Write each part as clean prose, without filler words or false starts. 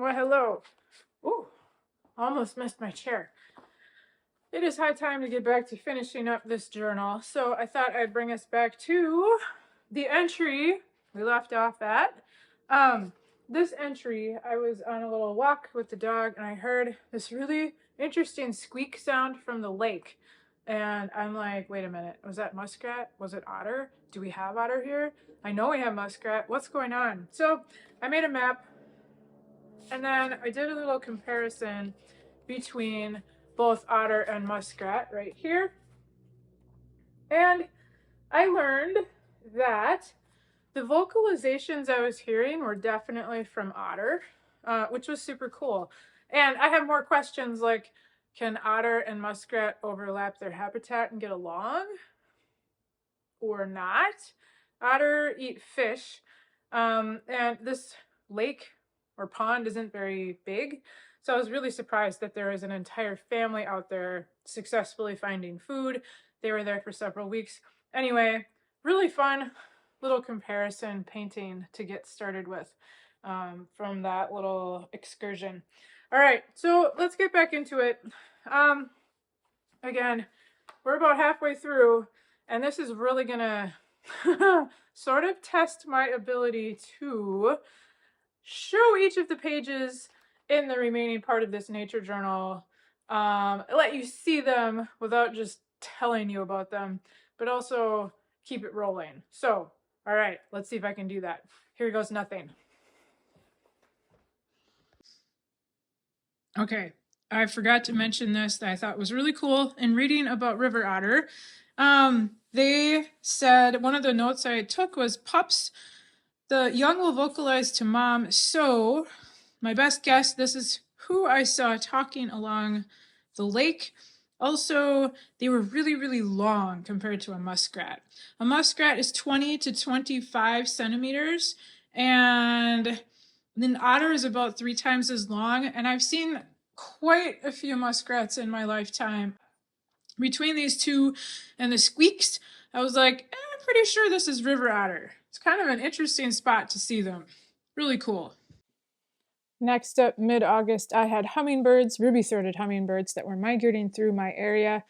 Well, hello. Ooh, almost missed my chair. It is high time to get back to finishing up this journal, so I thought I'd bring us back to the entry we left off at. This entry, I was on a little walk with the dog and I heard this really interesting squeak sound from the lake. And I'm like, wait a minute, was that muskrat? Was it otter? Do we have otter here? I know we have muskrat. What's going on? So I made a map and then I did a little comparison between both otter and muskrat right here. And I learned that the vocalizations I was hearing were definitely from otter, which was super cool. And I have more questions like, can otter and muskrat overlap their habitat and get along or not? Otter eat fish, and this lake or pond isn't very big. So I was really surprised that there is an entire family out there successfully finding food. They were there for several weeks. Anyway, really fun little comparison painting to get started with from that little excursion. All right, so let's get back into it. Again, we're about halfway through, and this is really gonna sort of test my ability to show each of the pages in the remaining part of this nature journal, let you see them without just telling you about them, but also keep it rolling. So, all right, let's see if I can do that. Here goes nothing. Okay, I forgot to mention this that I thought was really cool in reading about river otter. They said one of the notes I took was pups, the young will vocalize to mom. So my best guess, this is who I saw talking along the lake. Also, they were really, really long compared to a muskrat. A muskrat is 20 to 25 centimeters, and an otter is about 3 times as long. And I've seen quite a few muskrats in my lifetime. Between these two and the squeaks, I was like, I'm pretty sure this is river otter. It's kind of an interesting spot to see them. Really cool. Next up, mid-August, I had hummingbirds, ruby-throated hummingbirds that were migrating through my area.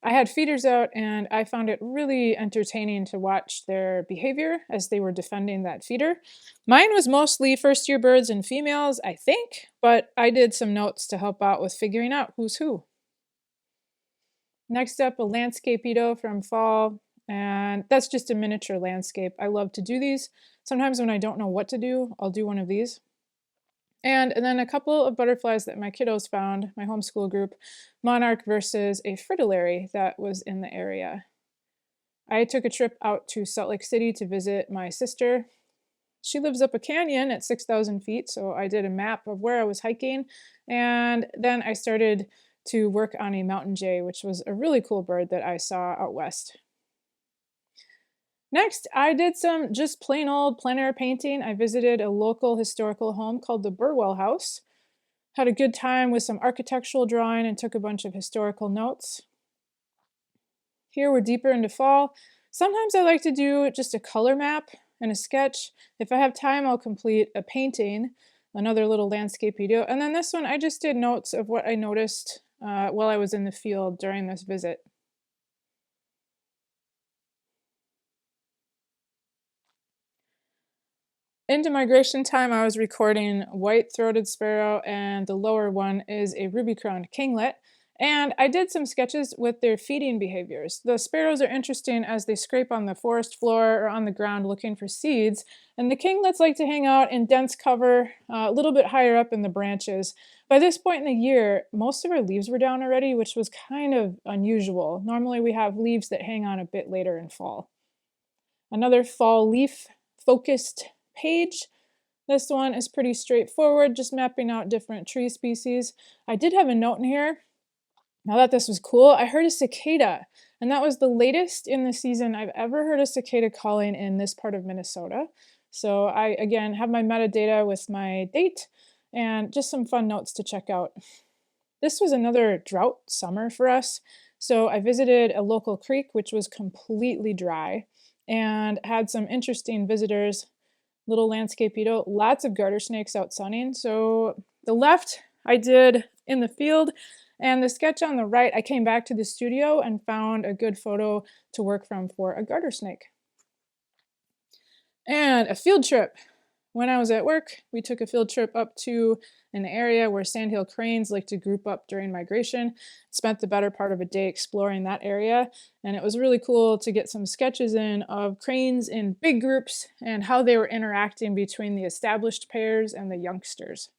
I had feeders out and I found it really entertaining to watch their behavior as they were defending that feeder. Mine was mostly first-year birds and females, I think, but I did some notes to help out with figuring out who's who. Next up, a landscape-edo from fall, and that's just a miniature landscape. I love to do these. Sometimes when I don't know what to do, I'll do one of these. And then a couple of butterflies that my kiddos found, my homeschool group, monarch versus a fritillary that was in the area. I took a trip out to Salt Lake City to visit my sister. She lives up a canyon at 6,000 feet, so I did a map of where I was hiking, and then I started to work on a mountain jay, which was a really cool bird that I saw out west. Next, I did some just plain old plein air painting. I visited a local historical home called the Burwell House. Had a good time with some architectural drawing and took a bunch of historical notes. Here we're deeper into fall. Sometimes I like to do just a color map and a sketch. If I have time, I'll complete a painting, another little landscape video. And then this one, I just did notes of what I noticed while I was in the field during this visit. Into migration time, I was recording white-throated sparrow, and the lower one is a ruby-crowned kinglet. And I did some sketches with their feeding behaviors. The sparrows are interesting as they scrape on the forest floor or on the ground looking for seeds, and the kinglets like to hang out in dense cover a little bit higher up in the branches. By this point in the year, most of our leaves were down already, which was kind of unusual. Normally we have leaves that hang on a bit later in fall. Another fall leaf-focused page. This one is pretty straightforward, just mapping out different tree species. I did have a note in here. Now that this was cool, I heard a cicada, and that was the latest in the season I've ever heard a cicada calling in this part of Minnesota. So I, again, have my metadata with my date and just some fun notes to check out. This was another drought summer for us. So I visited a local creek, which was completely dry, and had some interesting visitors. Little landscape-edo, lots of garter snakes out sunning, so The left I did in the field, and the sketch on the right, I came back to the studio and found a good photo to work from for a garter snake. And a field trip. When I was at work, we took a field trip up to an area where sandhill cranes like to group up during migration. Spent the better part of a day exploring that area, and it was really cool to get some sketches in of cranes in big groups and how they were interacting between the established pairs and the youngsters.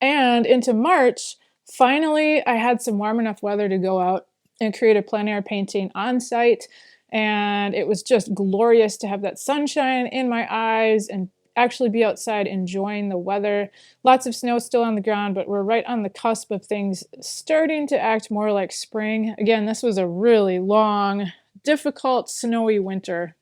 And into March, finally, I had some warm enough weather to go out and create a plein air painting on site. And it was just glorious to have that sunshine in my eyes and actually be outside enjoying the weather. Lots of snow still on the ground, but we're right on the cusp of things starting to act more like spring. Again, this was a really long, difficult, snowy winter.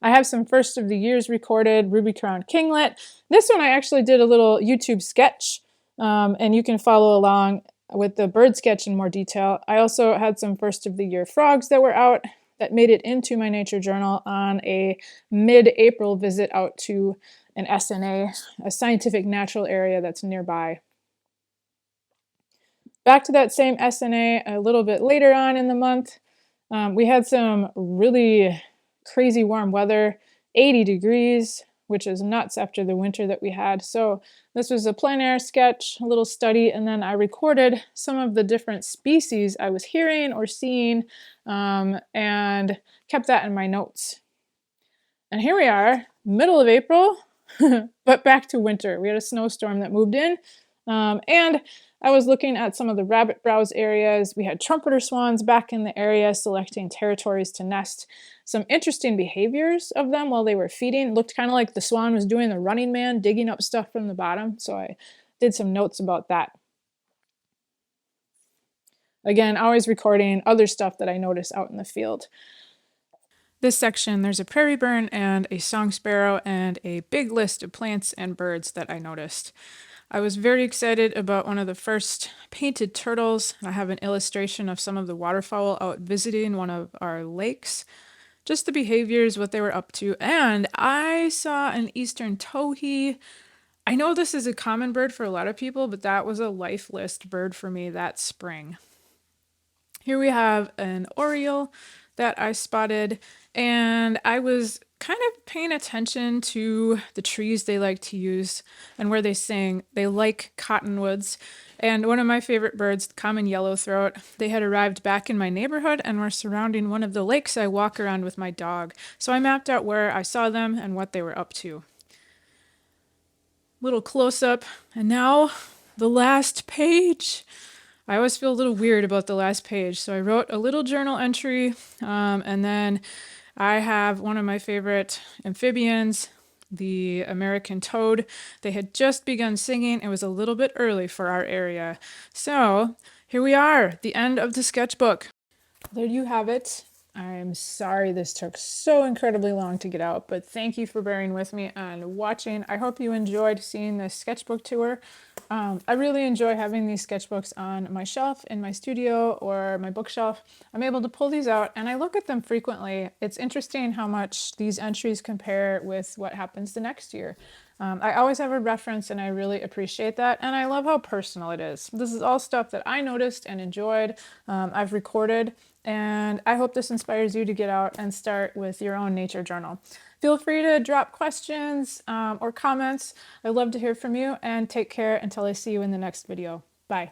I have some first of the years recorded, Ruby Crown Kinglet. This one I actually did a little YouTube sketch, and you can follow along with the bird sketch in more detail. I also had some first of the year frogs that were out that made it into my nature journal on a mid-April visit out to an SNA, a scientific natural area that's nearby. Back to that same SNA a little bit later on in the month, we had some really crazy warm weather, 80 degrees, which is nuts after the winter that we had. So this was a plein air sketch, a little study, and then I recorded some of the different species I was hearing or seeing, and kept that in my notes. And here we are, middle of April, but back to winter. We had a snowstorm that moved in, and I was looking at some of the rabbit browse areas. We had trumpeter swans back in the area selecting territories to nest. Some interesting behaviors of them while they were feeding. Looked kind of like the swan was doing the running man, digging up stuff from the bottom. So I did some notes about that. Again, always recording other stuff that I notice out in the field. This section, there's a prairie burn and a song sparrow and a big list of plants and birds that I noticed. I was very excited about one of the first painted turtles. I have an illustration of some of the waterfowl out visiting one of our lakes. Just the behaviors, what they were up to. And I saw an eastern towhee. I know this is a common bird for a lot of people, but that was a life list bird for me that spring. Here we have an oriole. that I spotted, and I was kind of paying attention to the trees they like to use and where they sing. They like cottonwoods, and one of my favorite birds, common yellowthroat, they had arrived back in my neighborhood and were surrounding one of the lakes I walk around with my dog. So I mapped out where I saw them and what they were up to. Little close up, and now the last page. I always feel a little weird about the last page, so I wrote a little journal entry, and then I have one of my favorite amphibians, the American toad. They had just begun singing. It was a little bit early for our area. So here we are, the end of the sketchbook. There you have it. I'm sorry this took so incredibly long to get out, but thank you for bearing with me and watching. I hope you enjoyed seeing this sketchbook tour. I really enjoy having these sketchbooks on my shelf in my studio or my bookshelf. I'm able to pull these out and I look at them frequently. It's interesting how much these entries compare with what happens the next year. I always have a reference and I really appreciate that, and I love how personal it is. This is all stuff that I noticed and enjoyed. I've recorded, and I hope this inspires you to get out and start with your own nature journal. Feel free to drop questions or comments. I'd love to hear from you, and take care until I see you in the next video. Bye.